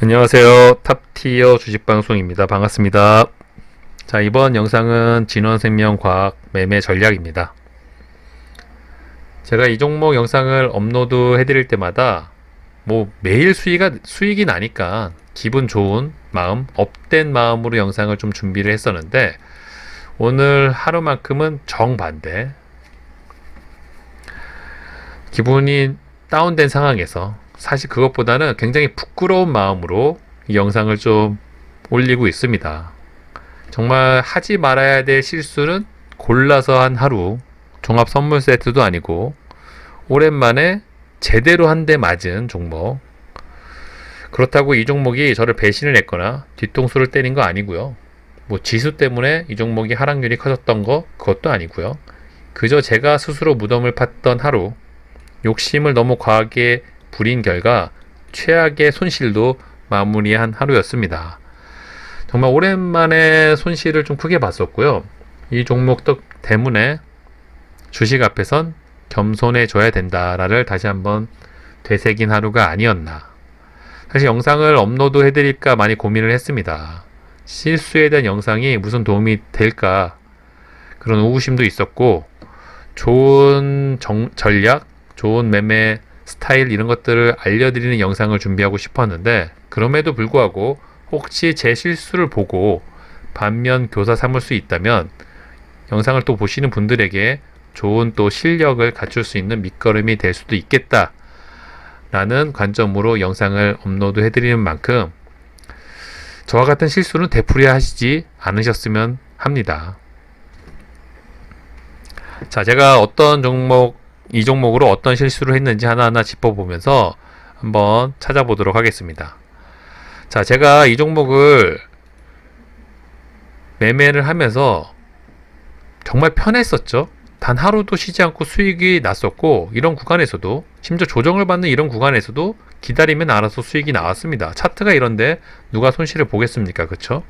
안녕하세요. 탑티어 주식방송입니다. 반갑습니다. 자, 이번 영상은 진원생명과학 매매 전략입니다. 제가 이 종목 영상을 업로드 해드릴 때마다 매일 수익이 나니까 기분 좋은 마음, 업된 마음으로 영상을 좀 준비를 했었는데, 오늘 하루만큼은 정반대, 기분이 다운된 상황에서 사실 그것보다는 굉장히 부끄러운 마음으로 이 영상을 좀 올리고 있습니다. 정말 하지 말아야 될 실수는 골라서 한 하루, 종합 선물 세트도 아니고 오랜만에 제대로 한 대 맞은 종목. 그렇다고 이 종목이 저를 배신을 했거나 뒤통수를 때린 거 아니고요. 지수 때문에 이 종목이 하락률이 커졌던 거 그것도 아니고요. 그저 제가 스스로 무덤을 팠던 하루, 욕심을 너무 과하게 부린 결과 최악의 손실도 마무리한 하루였습니다. 정말 오랜만에 손실을 좀 크게 봤었고요. 이 종목 때문에 주식 앞에선 겸손해져야 된다를 다시 한번 되새긴 하루가 아니었나. 사실 영상을 업로드 해드릴까 많이 고민을 했습니다. 실수에 대한 영상이 무슨 도움이 될까, 그런 의구심도 있었고, 좋은 전략, 좋은 매매 스타일 이런 것들을 알려드리는 영상을 준비하고 싶었는데, 그럼에도 불구하고 혹시 제 실수를 보고 반면 교사 삼을 수 있다면 영상을 또 보시는 분들에게 좋은 또 실력을 갖출 수 있는 밑거름이 될 수도 있겠다 라는 관점으로 영상을 업로드 해드리는 만큼, 저와 같은 실수는 되풀이하지 않으셨으면 합니다. 자, 제가 이 종목으로 어떤 실수를 했는지 하나하나 짚어보면서 한번 찾아보도록 하겠습니다. 자, 제가 이 종목을 매매를 하면서 정말 편했었죠. 단 하루도 쉬지 않고 수익이 났었고, 이런 구간에서도, 심지어 조정을 받는 이런 구간에서도 기다리면 알아서 수익이 나왔습니다. 차트가 이런데 누가 손실을 보겠습니까? 그쵸?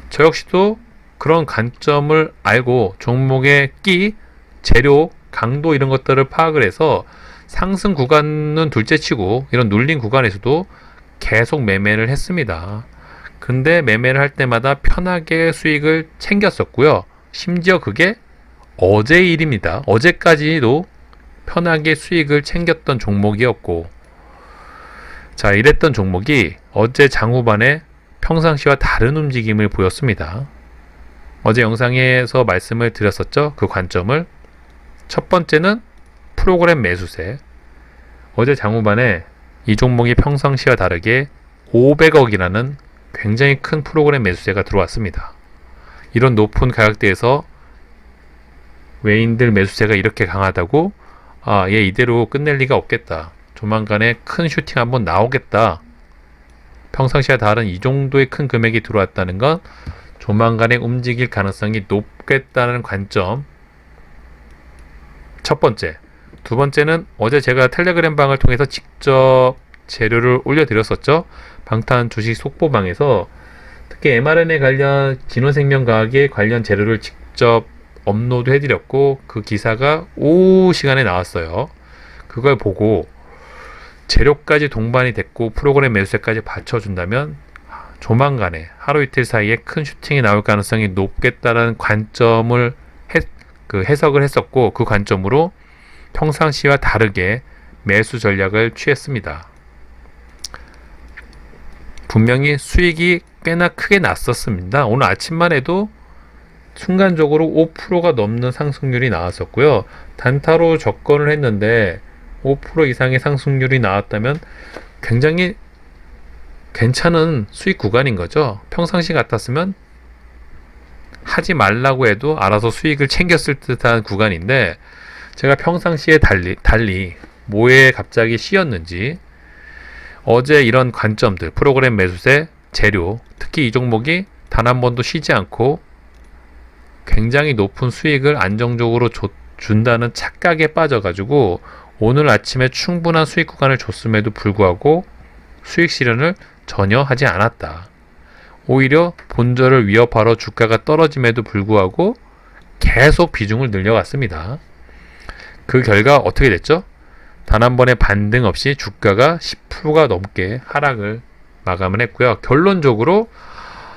저 역시도 그런 관점을 알고 종목의 재료, 강도 이런 것들을 파악을 해서 상승 구간은 둘째치고 이런 눌린 구간에서도 계속 매매를 했습니다. 근데 매매를 할 때마다 편하게 수익을 챙겼었고요. 심지어 그게 어제 일입니다. 어제까지도 편하게 수익을 챙겼던 종목이었고, 자, 이랬던 종목이 어제 장후반에 평상시와 다른 움직임을 보였습니다. 어제 영상에서 말씀을 드렸었죠. 그 관점을. 첫 번째는 프로그램 매수세. 어제 장후반에 이 종목이 평상시와 다르게 500억이라는 굉장히 큰 프로그램 매수세가 들어왔습니다. 이런 높은 가격대에서 외인들 매수세가 이렇게 강하다고, 얘 이대로 끝낼 리가 없겠다, 조만간에 큰 슈팅 한번 나오겠다, 평상시와 다른 이 정도의 큰 금액이 들어왔다는 건 조만간에 움직일 가능성이 높겠다는 관점, 첫 번째. 두 번째는 어제 제가 텔레그램 방을 통해서 직접 재료를 올려드렸었죠. 방탄 주식 속보방에서 특히 mRNA 관련 진원생명과학의 관련 재료를 직접 업로드 해드렸고, 그 기사가 오후 시간에 나왔어요. 그걸 보고 재료까지 동반이 됐고 프로그램 매수세까지 받쳐준다면 조만간에 하루 이틀 사이에 큰 슈팅이 나올 가능성이 높겠다는 관점을 해석을 했었고, 그 관점으로 평상시와 다르게 매수 전략을 취했습니다. 분명히 수익이 꽤나 크게 났었습니다. 오늘 아침만 해도 순간적으로 5%가 넘는 상승률이 나왔었고요. 단타로 접근을 했는데 5% 이상의 상승률이 나왔다면 굉장히 괜찮은 수익 구간인 거죠. 평상시 같았으면 하지 말라고 해도 알아서 수익을 챙겼을 듯한 구간인데, 제가 평상시에 달리 뭐에 갑자기 쉬었는지, 어제 이런 관점들, 프로그램 매수세, 재료, 특히 이 종목이 단 한 번도 쉬지 않고 굉장히 높은 수익을 안정적으로 준다는 착각에 빠져가지고 오늘 아침에 충분한 수익 구간을 줬음에도 불구하고 수익 실현을 전혀 하지 않았다. 오히려 본절을 위협하러 주가가 떨어짐에도 불구하고 계속 비중을 늘려갔습니다. 그 결과 어떻게 됐죠? 단 한 번의 반등 없이 주가가 10%가 넘게 하락을 마감을 했고요. 결론적으로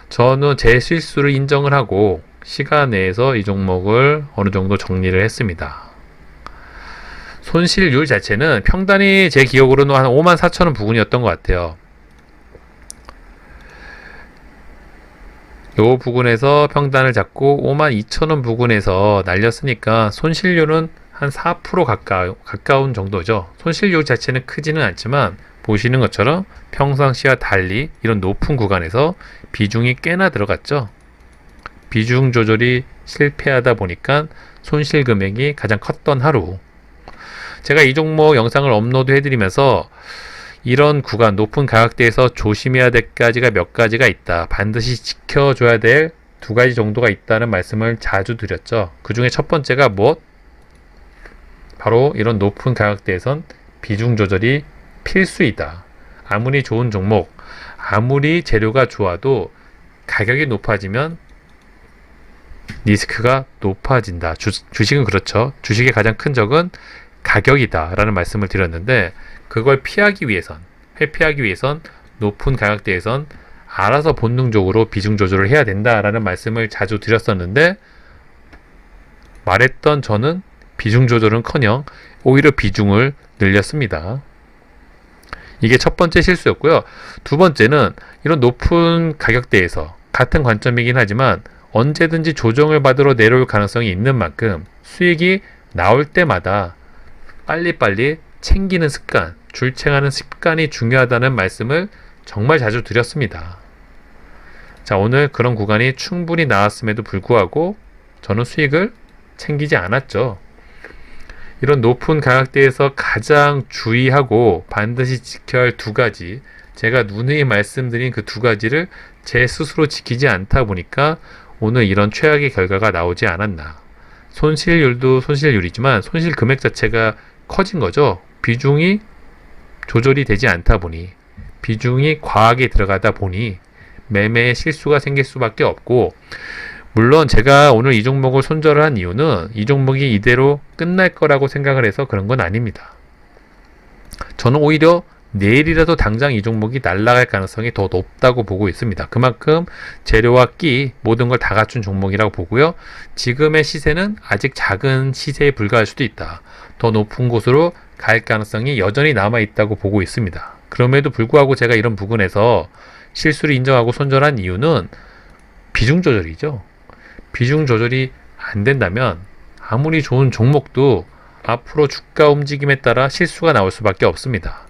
저는 제 실수를 인정을 하고 시간 내에서 이 종목을 어느 정도 정리를 했습니다. 손실률 자체는 평단이 제 기억으로는 한 54,000원 부근이었던 것 같아요. 요 부근에서 평단을 잡고 52,000원 부근에서 날렸으니까 손실률은 한 4% 가까운 정도죠. 손실률 자체는 크지는 않지만 보시는 것처럼 평상시와 달리 이런 높은 구간에서 비중이 꽤나 들어갔죠. 비중 조절이 실패하다 보니까 손실 금액이 가장 컸던 하루. 제가 이 종목 영상을 업로드 해드리면서 이런 구간, 높은 가격대에서 조심해야 될 가지가 몇 가지가 있다. 반드시 지켜줘야 될 두 가지 정도가 있다는 말씀을 자주 드렸죠. 그 중에 첫 번째가 무엇? 바로 이런 높은 가격대에선 비중 조절이 필수이다. 아무리 좋은 종목, 아무리 재료가 좋아도 가격이 높아지면 리스크가 높아진다. 주식은 그렇죠. 주식의 가장 큰 적은 가격이다 라는 말씀을 드렸는데, 그걸 피하기 위해선, 회피하기 위해선 높은 가격대에선 알아서 본능적으로 비중 조절을 해야 된다라는 말씀을 자주 드렸었는데, 말했던 저는 비중 조절은커녕 오히려 비중을 늘렸습니다. 이게 첫 번째 실수였고요. 두 번째는 이런 높은 가격대에서 같은 관점이긴 하지만 언제든지 조정을 받으러 내려올 가능성이 있는 만큼 수익이 나올 때마다 빨리빨리 챙기는 습관, 줄챙하는 습관이 중요하다는 말씀을 정말 자주 드렸습니다. 자, 오늘 그런 구간이 충분히 나왔음에도 불구하고 저는 수익을 챙기지 않았죠. 이런 높은 가격대에서 가장 주의하고 반드시 지켜야 할 두 가지, 제가 누누이 말씀드린 그 두 가지를 제 스스로 지키지 않다 보니까 오늘 이런 최악의 결과가 나오지 않았나. 손실률도 손실률이지만 손실 금액 자체가 커진 거죠. 비중이 조절이 되지 않다 보니, 비중이 과하게 들어가다 보니 매매에 실수가 생길 수밖에 없고, 물론 제가 오늘 이 종목을 손절을 한 이유는 이 종목이 이대로 끝날 거라고 생각을 해서 그런 건 아닙니다. 저는 오히려 내일이라도 당장 이 종목이 날아갈 가능성이 더 높다고 보고 있습니다. 그만큼 재료와 끼 모든 걸 다 갖춘 종목이라고 보고요. 지금의 시세는 아직 작은 시세에 불과할 수도 있다. 더 높은 곳으로 갈 가능성이 여전히 남아있다고 보고 있습니다. 그럼에도 불구하고 제가 이런 부분에서 실수를 인정하고 손절한 이유는 비중 조절이죠. 비중 조절이 안 된다면 아무리 좋은 종목도 앞으로 주가 움직임에 따라 실수가 나올 수밖에 없습니다.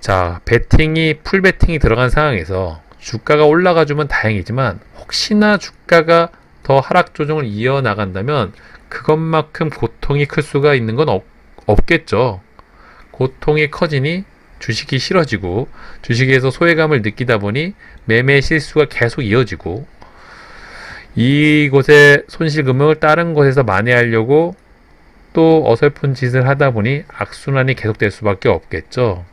자, 풀 베팅이 들어간 상황에서 주가가 올라가주면 다행이지만 혹시나 주가가 더 하락 조정을 이어나간다면 그것만큼 고통이 클 수가 있는 건 없겠죠. 고통이 커지니 주식이 싫어지고 주식에서 소외감을 느끼다 보니 매매 실수가 계속 이어지고, 이곳의 손실금을 다른 곳에서 만회하려고 또 어설픈 짓을 하다 보니 악순환이 계속될 수밖에 없겠죠.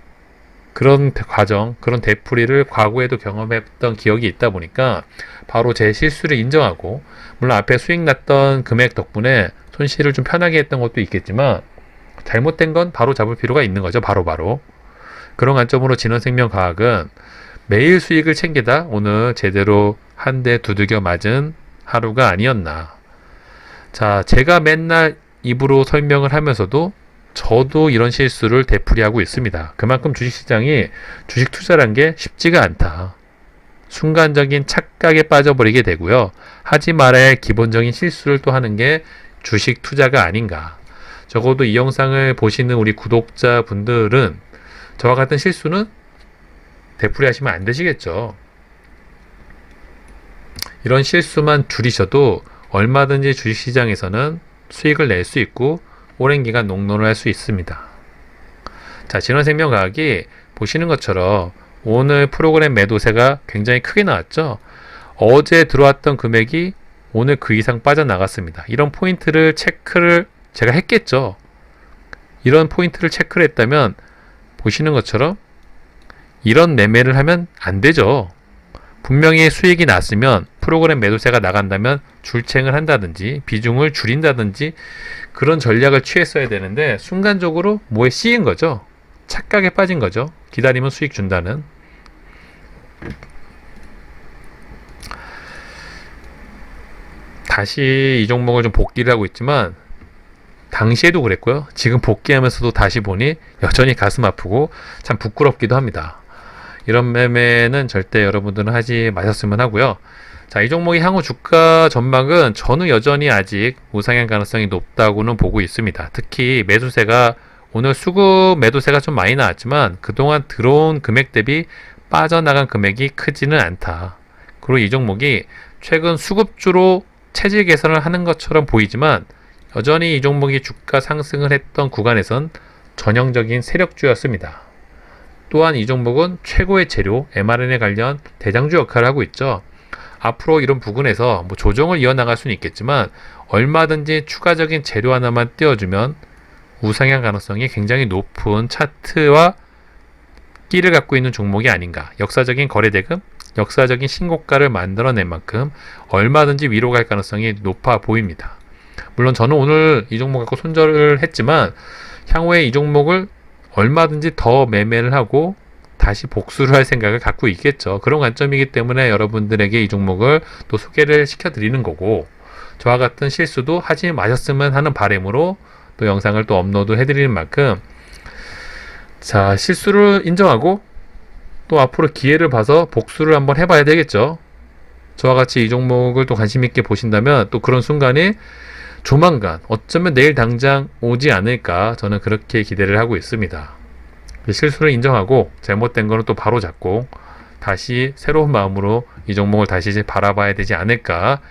그런 과정, 그런 되풀이를 과거에도 경험했던 기억이 있다 보니까 바로 제 실수를 인정하고, 물론 앞에 수익 났던 금액 덕분에 손실을 좀 편하게 했던 것도 있겠지만 잘못된 건 바로 잡을 필요가 있는 거죠. 바로. 그런 관점으로 진원생명과학은 매일 수익을 챙기다 오늘 제대로 한 대 두들겨 맞은 하루가 아니었나. 자, 제가 맨날 입으로 설명을 하면서도 저도 이런 실수를 되풀이하고 있습니다. 그만큼 주식시장이 주식 투자란 게 쉽지가 않다. 순간적인 착각에 빠져버리게 되고요. 하지 말아야 할 기본적인 실수를 또 하는 게 주식 투자가 아닌가. 적어도 이 영상을 보시는 우리 구독자분들은 저와 같은 실수는 되풀이 하시면 안 되시겠죠. 이런 실수만 줄이셔도 얼마든지 주식시장에서는 수익을 낼 수 있고 오랜 기간 농론을 할 수 있습니다. 자, 진원생명과학이 보시는 것처럼 오늘 프로그램 매도세가 굉장히 크게 나왔죠. 어제 들어왔던 금액이 오늘 그 이상 빠져나갔습니다. 이런 포인트를 체크를 제가 했겠죠. 이런 포인트를 체크를 했다면 보시는 것처럼 이런 매매를 하면 안 되죠. 분명히 수익이 났으면 프로그램 매도세가 나간다면 줄챙을 한다든지 비중을 줄인다든지 그런 전략을 취했어야 되는데 순간적으로 뭐에 씌인 거죠. 착각에 빠진 거죠. 기다리면 수익 준다는. 다시 이 종목을 좀 복귀를 하고 있지만 당시에도 그랬고요. 지금 복귀하면서도 다시 보니 여전히 가슴 아프고 참 부끄럽기도 합니다. 이런 매매는 절대 여러분들은 하지 마셨으면 하고요. 자, 이 종목의 향후 주가 전망은 저는 여전히 아직 우상향 가능성이 높다고는 보고 있습니다. 특히 매수세가 오늘 수급 매도세가 좀 많이 나왔지만 그동안 들어온 금액 대비 빠져나간 금액이 크지는 않다. 그리고 이 종목이 최근 수급주로 체질 개선을 하는 것처럼 보이지만 여전히 이 종목이 주가 상승을 했던 구간에선 전형적인 세력주였습니다. 또한 이 종목은 최고의 재료 mRNA 관련 대장주 역할을 하고 있죠. 앞으로 이런 부분에서 뭐 조정을 이어나갈 수는 있겠지만 얼마든지 추가적인 재료 하나만 띄워주면 우상향 가능성이 굉장히 높은 차트와 끼를 갖고 있는 종목이 아닌가. 역사적인 거래대금, 역사적인 신고가를 만들어낸 만큼 얼마든지 위로 갈 가능성이 높아 보입니다. 물론 저는 오늘 이 종목 갖고 손절을 했지만 향후에 이 종목을 얼마든지 더 매매를 하고 다시 복수를 할 생각을 갖고 있겠죠. 그런 관점이기 때문에 여러분들에게 이 종목을 또 소개를 시켜드리는 거고 저와 같은 실수도 하지 마셨으면 하는 바람으로 또 영상을 또 업로드 해드리는 만큼 자, 실수를 인정하고 또 앞으로 기회를 봐서 복수를 한번 해봐야 되겠죠. 저와 같이 이 종목을 또 관심 있게 보신다면 또 그런 순간이 조만간 어쩌면 내일 당장 오지 않을까 저는 그렇게 기대를 하고 있습니다. 실수를 인정하고 잘못된 거는 또 바로 잡고 다시 새로운 마음으로 이 종목을 다시 바라봐야 되지 않을까.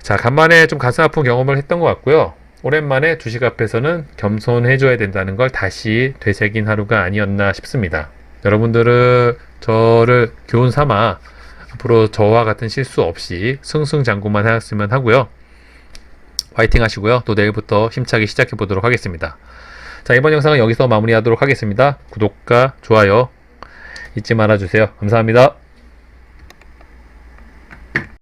자, 간만에 좀 가슴 아픈 경험을 했던 것 같고요. 오랜만에 주식 앞에서는 겸손해줘야 된다는 걸 다시 되새긴 하루가 아니었나 싶습니다. 여러분들은 저를 교훈 삼아 앞으로 저와 같은 실수 없이 승승장구만 하였으면 하고요. 화이팅 하시고요. 또 내일부터 힘차게 시작해 보도록 하겠습니다. 자, 이번 영상은 여기서 마무리하도록 하겠습니다. 구독과 좋아요 잊지 말아주세요. 감사합니다.